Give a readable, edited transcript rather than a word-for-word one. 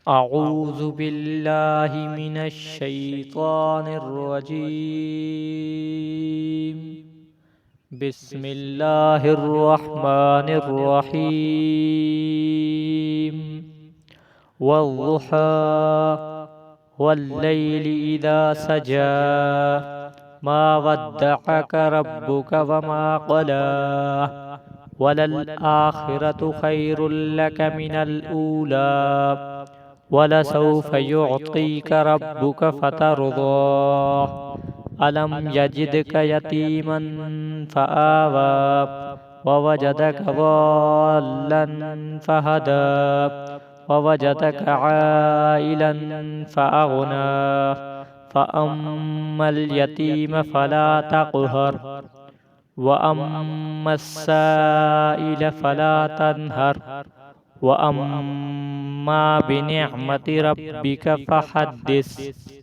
أعوذ بالله من الشيطان الرجيم. بسم الله الرحمن الرحيم. والضحى والليل إذا سجى ما ودعك ربك وما قلى وللآخرة خير لك من الأولى ولسوف يعطيك ربك فترضى ألم يجدك يتيما فآوى ووجدك ضالا فهدى ووجدك عائلا فأغنى فأما اليتيم فلا تقهر وأما السائل فلا تنهر وأما بنعمة ربك فحدث.